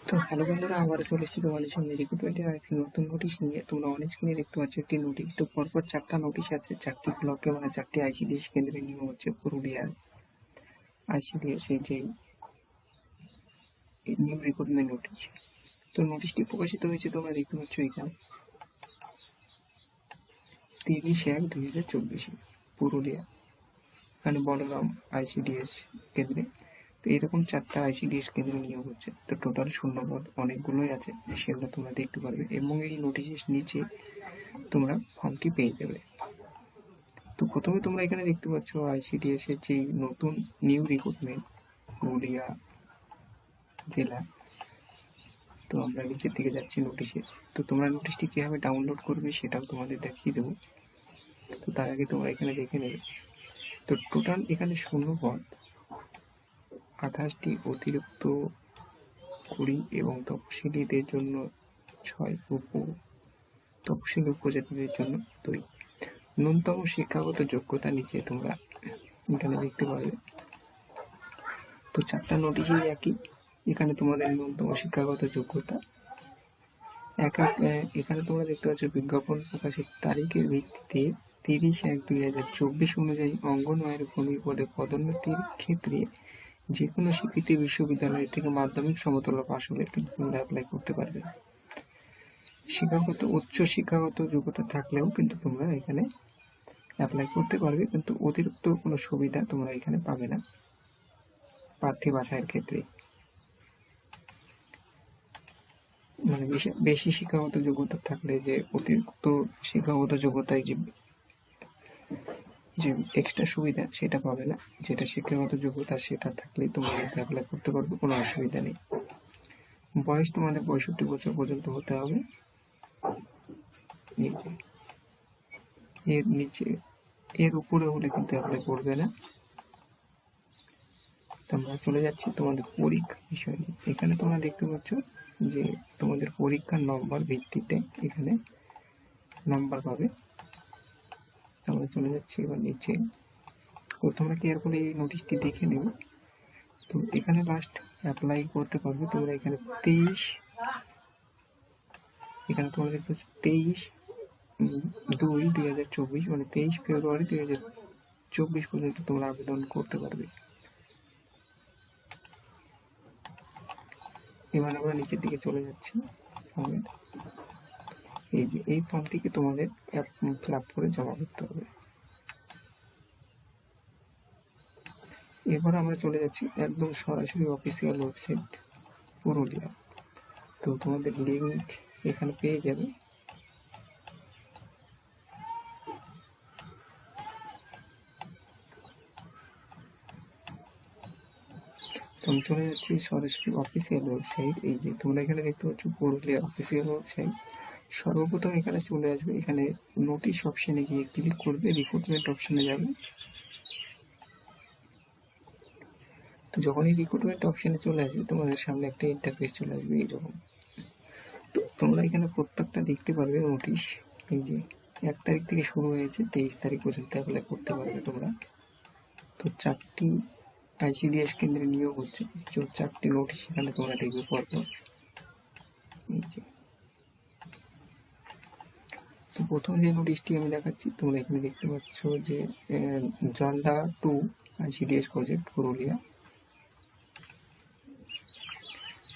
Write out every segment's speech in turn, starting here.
তো হ্যালো বন্ধুরা, আবার চলে এসেছি তোমাদের সঙ্গে রিক্রুটমেন্টের আরেকটি নতুন নোটিশ নিয়ে। তোমরা অনেক স্ক্রিনে দেখতে পাচ্ছ একটি নোটিশ। তো পরপর 4টা নোটিশ আছে, 4টি ব্লকে, মানে 4টি আইসিডিএস কেন্দ্রে নিয়োগ হচ্ছে পুরুলিয়ার আইসিডিএস এর যে নিউ রিক্রুটমেন্ট নোটিশ। তো নোটিশটি প্রকাশিত হয়েছে, তোমরা দেখতে পাচ্ছ এখানে 30/1/2024 পুরুলিয়া, এখানে বলরাম আইসিডিএস কেন্দ্রে। তো এরকম 4টা আইসিডিএস কেন্দ্রে নিয়োগ হচ্ছে। তো টোটাল শূন্যপদ অনেকগুলোই আছে, সেগুলো তোমরা দেখতে পারবে এবং এই নোটিশের নিচে তোমরা ফর্মটি পেয়ে যাবে। তো প্রথমে তোমরা এখানে দেখতে পাচ্ছ আইসিডিএস এর যে নতুন নিউ রিক্রুটমেন্ট পুরুলিয়া জেলা। তো আমরা নিচের দিকে যাচ্ছি নোটিশে। তো তোমরা নোটিশটি কীভাবে ডাউনলোড করবে সেটাও তোমাদের দেখিয়ে দেবো। তো তার আগে তোমরা এখানে দেখে নেবে। তো টোটাল এখানে শূন্যপদ 28টি, অতিরিক্ত 20 এবং তপশিলীদের জন্য 6, তপশিলি উপজাতিদের জন্য 2। ন্যূনতম শিক্ষাগত যোগ্যতা নিচে তোমরা এখানে দেখতে পাবে। তো 4টা নোটিশই একই। এখানে তোমাদের ন্যূনতম শিক্ষাগত যোগ্যতা এখানে তোমরা দেখতে পাচ্ছ বিজ্ঞাপন প্রকাশের তারিখের ভিত্তিতে 30/1/2024 অনুযায়ী অঙ্গনওয়াড়ি কর্মী পদে পদোন্নতির ক্ষেত্রে যে কোনো স্বীকৃত বিশ্ববিদ্যালয় থেকে মাধ্যমিক সমতুল্য পাশ হলে তোমরা অ্যাপ্লাই করতে পারবে। উচ্চ শিক্ষাগত যোগ্যতা থাকলেও কিন্তু তোমরা এখানে অ্যাপ্লাই করতে পারবে, কিন্তু অতিরিক্ত কোনো সুবিধা তোমরা এখানে পাবে না প্রার্থী বাছাইয়ের ক্ষেত্রে। মানে বেশি শিক্ষাগত যোগ্যতা থাকলে যে অতিরিক্ত শিক্ষাগত যোগ্যতায় যে এক্সট্রা সুবিধা সেটা পাবে না। যেটা শিক্ষাগত যোগ্যতা সেটা থাকলেই তোমরা কিন্তু অ্যাপ্লাই করতে পারবে, কোনো অসুবিধা নেই। বয়স তোমাদের 65 বছর পর্যন্ত হতে হবে। এর নিচে এর উপরে হলে কিন্তু অ্যাপ্লাই করবে না। আমরা চলে যাচ্ছি তোমাদের পরীক্ষা বিষয় নিয়ে। এখানে তোমরা দেখতে পাচ্ছ যে তোমাদের পরীক্ষার নম্বর ভিত্তিতে এখানে নাম্বার পাবে। আমরা চলে যাচ্ছি এবার নিচে। তোমরা কেয়ার করে এই নোটিশটি দেখে নেব। তো এখানে লাস্ট অ্যাপ্লাই করতে পারবে তোমরা এখানে 23, এখানে তোমরা দেখতে পাচ্ছ 23/2/2024, মানে 23 ফেব্রুয়ারি 2024 পর্যন্ত তোমরা আবেদন করতে পারবে। এবার আমরা নিচের দিকে চলে যাচ্ছি। এই যে এই ফর্মটিকে তোমাদের ফিল আপ করে জমা করতে হবে। এবার আমরা চলে যাচ্ছি একদম সরাসরি অফিসিয়াল ওয়েবসাইট পুরুলিয়া। তো তোমাদের লিঙ্ক এখানে পেয়ে যাবে। আমি চলে যাচ্ছি সরাসরি অফিসিয়াল ওয়েবসাইট। এই যে তোমরা এখানে দেখতে পাচ্ছ পুরুলিয়া অফিসিয়াল ওয়েবসাইট। সর্বপ্রথম এখানে চলে আসবে, এখানে নোটিশ অপশনে গিয়ে ক্লিক করবে, রিক্রুটমেন্ট অপশনে যাবে। তো যখন এই রিক্রুটমেন্ট অপশনে চলে আসবে তোমাদের সামনে একটা ইন্টারফেস চলে আসবে এইরকম। তো তোমরা এখানে প্রত্যেকটা দেখতে পারবে নোটিশ। এই যে 1 তারিখ থেকে শুরু হয়েছে, 23 তারিখ পর্যন্ত অ্যাপ্লাই করতে পারবে তোমরা। তো 4টি আইসিডিএস কেন্দ্রে নিয়োগ হচ্ছে। 4টি নোটিশ এখানে তোমরা দেখবে পরপর। তো প্রথম যে নোটিশটি আমি দেখাচ্ছি, তোমরা এখানে দেখতে পাচ্ছ যে জলদা 2 আইসিডিএস প্রজেক্ট পুরুলিয়া।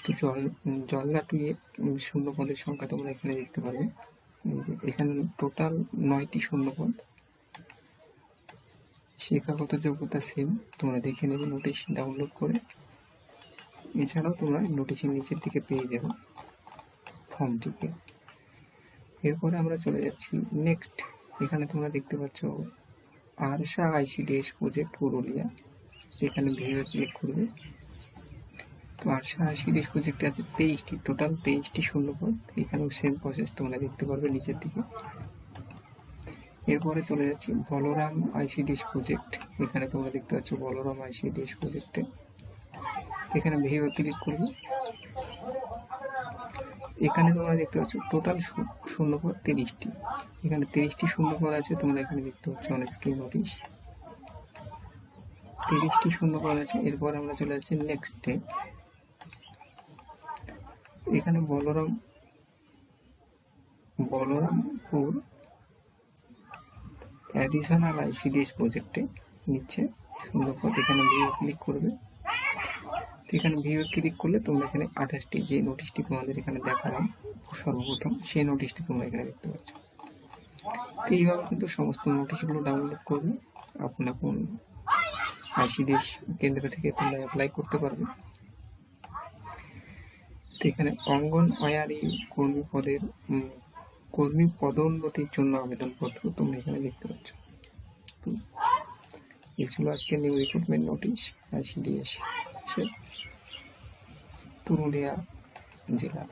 তো জলদা 2 এর শূন্যপদের সংখ্যা তোমরা এখানে দেখতে পারবে। এখানে টোটাল 9টি শূন্যপদ। শিক্ষাগত যোগ্যতা সেম, তোমরা দেখে নেবে নোটিশ ডাউনলোড করে। এছাড়াও তোমরা নোটিশের নিচের দিকে পেয়ে যাবে ফর্মটিকে। এরপরে আমরা চলে যাচ্ছি নেক্সট। এখানে তোমরা দেখতে পাচ্ছ আরশা আইসিডিএস প্রজেক্ট পুরুলিয়া, এখানে ভিডিও ক্লিক করবে। তো আরশা আইসিডিএস প্রজেক্টে আছে 23টি, টোটাল 23টি শূন্যপদ। এখানেও সেম প্রসেস তোমরা দেখতে পারবে নিচের দিকে। এরপরে চলে যাচ্ছি বলরাম আইসিডিএস প্রজেক্ট। এখানে তোমরা দেখতে পাচ্ছ বলরাম আইসিডিএস প্রজেক্টে, এখানে ভিডিও ক্লিক করবে। এখানে তোমরা দেখতে পাচ্ছ টোটাল শূন্যপদ 30টি। এখানে 30টি শূন্যপদ আছে, তোমরা এখানে দেখতে পাচ্ছ অন স্ক্রিন নোটিশ 30টি শূন্যপদ আছে। এরপর আমরা চলে যাচ্ছি নেক্সটে। এখানে বলরামপুর অ্যাডিশনাল আইসিডিএস প্রজেক্টে নিচ্ছে সুন্দর পথ। এখানে ভিউ ক্লিক করবে। তো এখানে ভিউ ক্লিক করলে তোমরা এখানে 28টি যে নোটিশটি তোমাদের এখানে দেখালাম সর্বপ্রথম, সেই নোটিশটি তোমরা এখানে দেখতে পাচ্ছ। তো এইভাবে কিন্তু সমস্ত নোটিশগুলো ডাউনলোড করবে, আপন আপন আইসিডিএস কেন্দ্র থেকে তোমরা অ্যাপ্লাই করতে পারবে। তো এখানে অঙ্গনওয়াড়ি কর্মী পদোন্নতির জন্য আবেদনপত্র তোমরা এখানে দেখতে পাচ্ছ। তো এই ছিল আজকে new recruitment notice ICDS Purulia জেলার।